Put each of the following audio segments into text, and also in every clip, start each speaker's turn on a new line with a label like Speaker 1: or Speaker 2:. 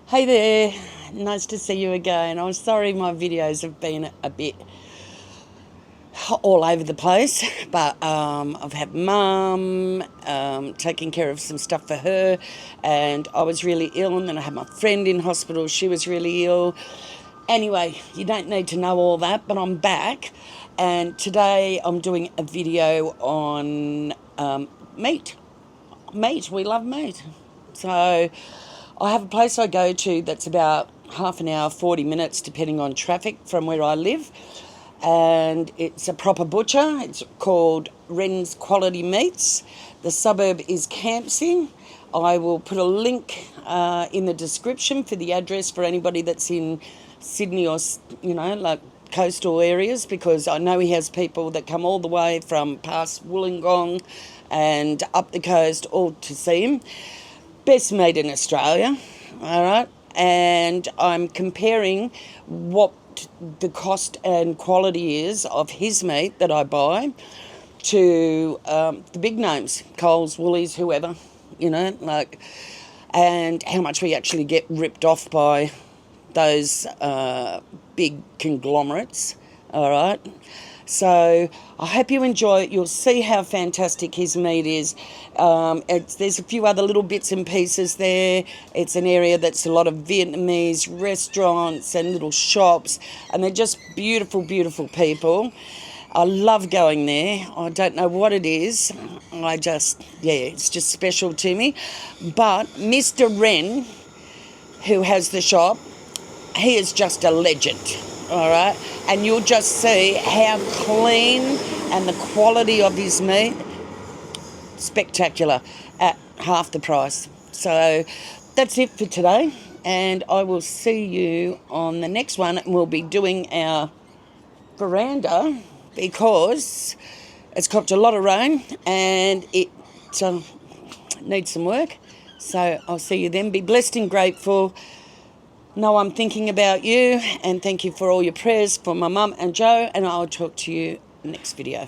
Speaker 1: Hey there, nice to see you again. I'm sorry my videos have been a bit all over the place, but I've had mum taking care of some stuff for her, and I was really ill, and then I had my friend in hospital, she was really ill. Anyway, you don't need to know all that, but I'm back, and today I'm doing a video on meat. Meat, we love meat. So I have a place I go to that's about half an hour, 40 minutes, depending on traffic from where I live. And it's a proper butcher. It's called Wren's Quality Meats. The suburb is Campsie. I will put a link in the description for the address for anybody that's in Sydney or, like coastal areas, because I know he has people that come all the way from past Wollongong and up the coast all to see him. Best meat in Australia, all right? And I'm comparing what the cost and quality is of his meat that I buy to the big names, Coles, Woolies, whoever, and how much we actually get ripped off by those big conglomerates, all right? So I hope you enjoy it. You'll see how fantastic his meat is. There's a few other little bits and pieces there. It's an area that's a lot of Vietnamese restaurants and little shops, and they're just beautiful, beautiful people. I love going there. I don't know what it is. It's just special to me. But Mr. Wren, who has the shop, he is just a legend, all right? And you'll just see how clean and the quality of his meat, spectacular, at half the price. So that's it for today, and I will see you on the next one. We'll be doing our veranda because it's copped a lot of rain and it needs some work. So I'll see you then. Be blessed and grateful. Know I'm thinking about you, and thank you for all your prayers for my mum and Joe, and I'll talk to you next video.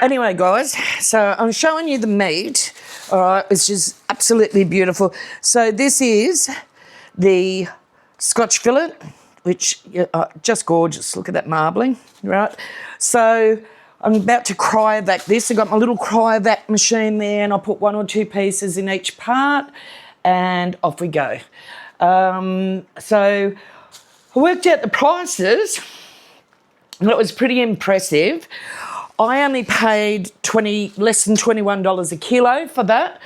Speaker 1: Anyway, guys, so I'm showing you the meat, all right, which is absolutely beautiful. So this is the Scotch fillet, which just gorgeous. Look at that marbling, right? So I'm about to cryovac this. I've got my little cryovac machine there, and I'll put 1 or 2 pieces in each part, and off we go. So I worked out the prices, and it was pretty impressive. I only paid less than $21 a kilo for that,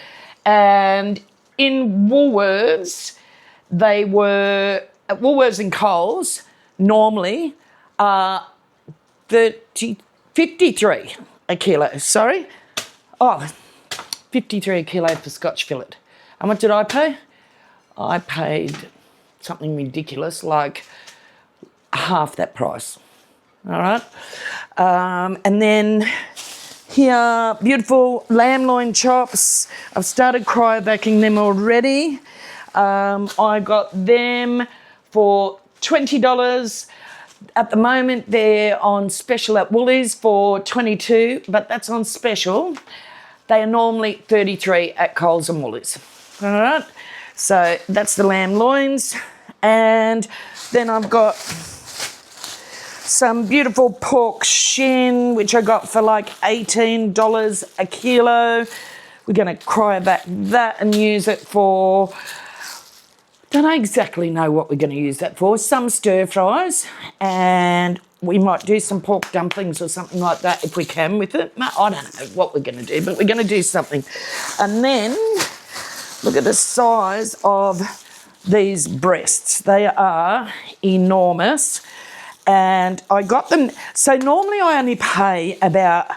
Speaker 1: and in Woolworths, they were at Woolworths and Coles normally 53 a kilo. Sorry, 53 a kilo for Scotch fillet. And what did I pay? I paid something ridiculous, like half that price. All right. And then here, beautiful lamb loin chops. I've started cryovacking them already. I got them for $20. At the moment, they're on special at Woolies for $22, but that's on special. They are normally $33 at Coles and Woolies. All right. So that's the lamb loins. And then I've got some beautiful pork shin, which I got for like $18 a kilo. We're going to cryovac that and use it for, don't exactly know what we're going to use that for. Some stir fries, and we might do some pork dumplings or something like that if we can with it. I don't know what we're going to do, but we're going to do something. And then look at the size of these breasts. They are enormous. And I got them, so normally I only pay about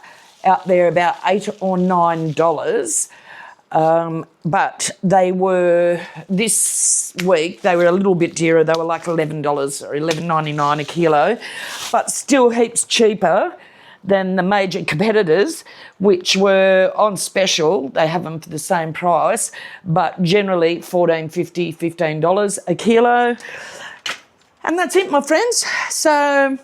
Speaker 1: $8 or $9, but they were, this week, they were a little bit dearer. They were like $11 or $11.99 a kilo, but still heaps cheaper than the major competitors, which were on special. They have them for the same price, but generally $14.50, $15 a kilo. And that's it, my friends. So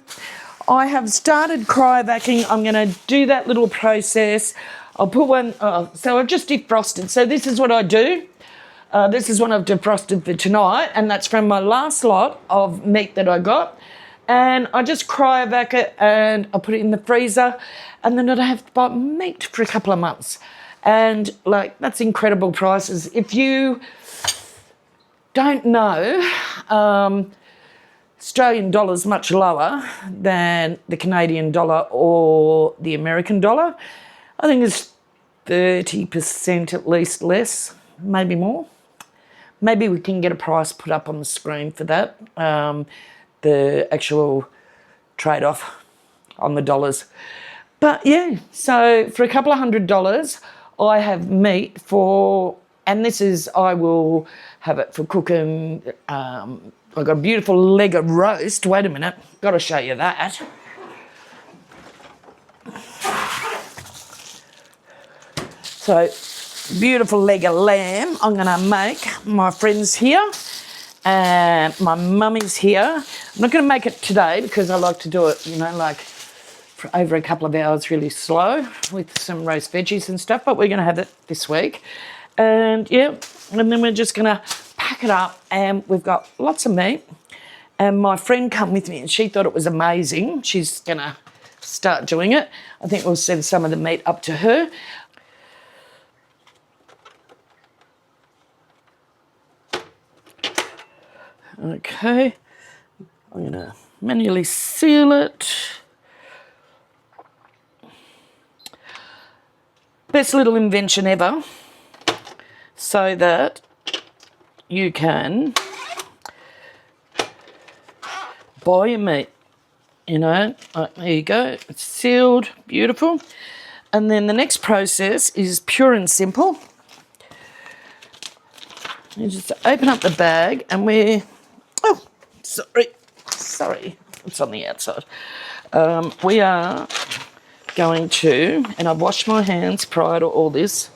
Speaker 1: I have started cryovacking. I'm going to do that little process. I'll put one, so I've just defrosted. So this is what I do. This is what I've defrosted for tonight, and that's from my last lot of meat that I got. And I just cryovac it, and I put it in the freezer, and then I don't have to buy meat for a couple of months. And, like, that's incredible prices. If you don't know, Australian dollar's much lower than the Canadian dollar or the American dollar. I think it's 30% at least less, maybe more. Maybe we can get a price put up on the screen for that, the actual trade-off on the dollars. But yeah, so for a couple of $100, I have meat for, and this is, I will have it for cooking. I've got a beautiful leg of roast. Wait a minute, got to show you that. So, beautiful leg of lamb. I'm going to make my friends here, and my mummy's here. I'm not going to make it today because I like to do it, you know, like for over a couple of hours really slow with some roast veggies and stuff, but we're going to have it this week. And yeah, and then we're just going to pack it up, and we've got lots of meat. And my friend come with me, and she thought it was amazing. She's going to start doing it. I think we'll send some of the meat up to her. Okay, I'm going to manually seal it. Best little invention ever, so that you can buy your meat, you know, like, there you go, it's sealed, beautiful. And then the next process is pure and simple. You just open up the bag, and we're, oh, sorry, it's on the outside. We are going to, and I've washed my hands prior to all this,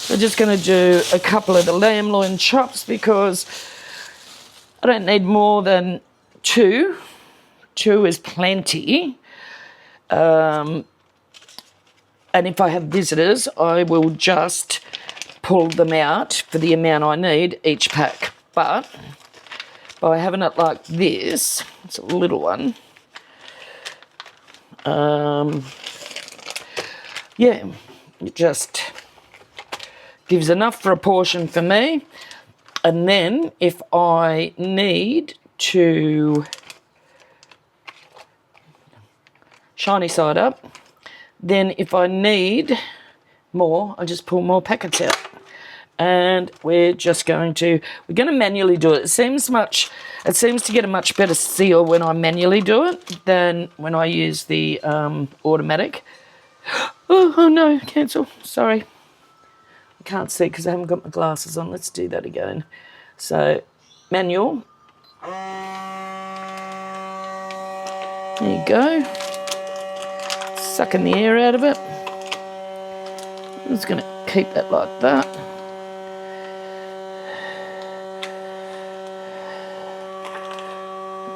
Speaker 1: we're just going to do a couple of the lamb loin chops because I don't need more than 2. 2 is plenty. And if I have visitors, I will just pull them out for the amount I need each pack. But by having it like this, it's a little one. Yeah, it just gives enough for a portion for me. And then if I need to shiny side up, then if I need more, I just pull more packets out. And we're going to manually do it. It seems to get a much better seal when I manually do it than when I use the automatic. Oh no, cancel, sorry. I can't see because I haven't got my glasses on. Let's do that again. So, manual. There you go. Sucking the air out of it. I'm just going to keep that like that.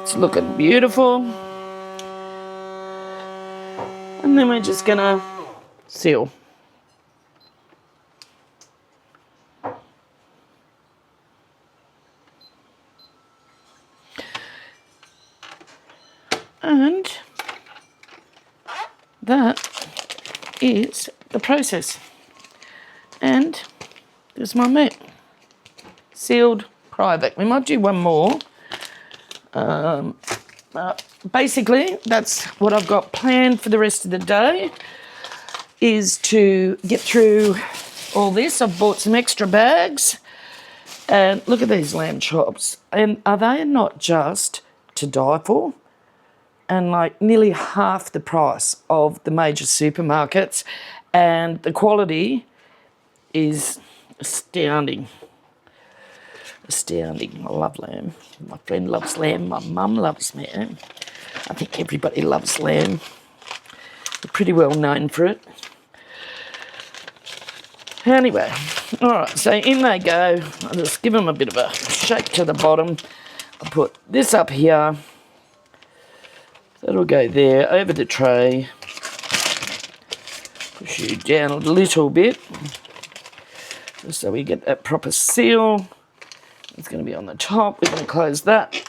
Speaker 1: It's looking beautiful. And then we're just going to seal. And that is the process. And there's my meat. Sealed, private. We might do one more. Basically, that's what I've got planned for the rest of the day, is to get through all this. I've bought some extra bags. And look at these lamb chops. And are they not just to die for? And like nearly half the price of the major supermarkets. And the quality is astounding. Astounding. I love lamb. My friend loves lamb. My mum loves lamb. I think everybody loves lamb. They're pretty well known for it. Anyway, all right, so in they go. I'll just give them a bit of a shake to the bottom. I'll put this up here. That'll go there, over the tray. Push you down a little bit, just so we get that proper seal. It's going to be on the top. We're going to close that.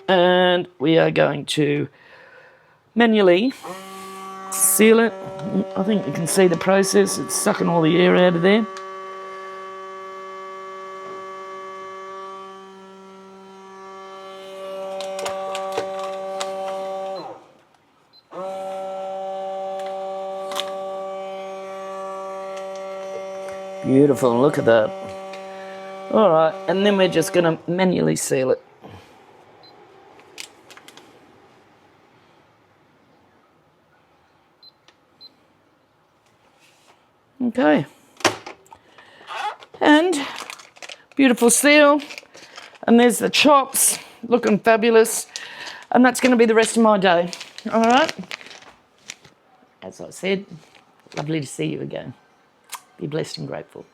Speaker 1: And we are going to manually seal it. I think you can see the process. It's sucking all the air out of there. Beautiful, look at that. All right, and then we're just going to manually seal it. Okay. And beautiful seal. And there's the chops, looking fabulous. And that's going to be the rest of my day. All right. As I said, lovely to see you again. Be blessed and grateful.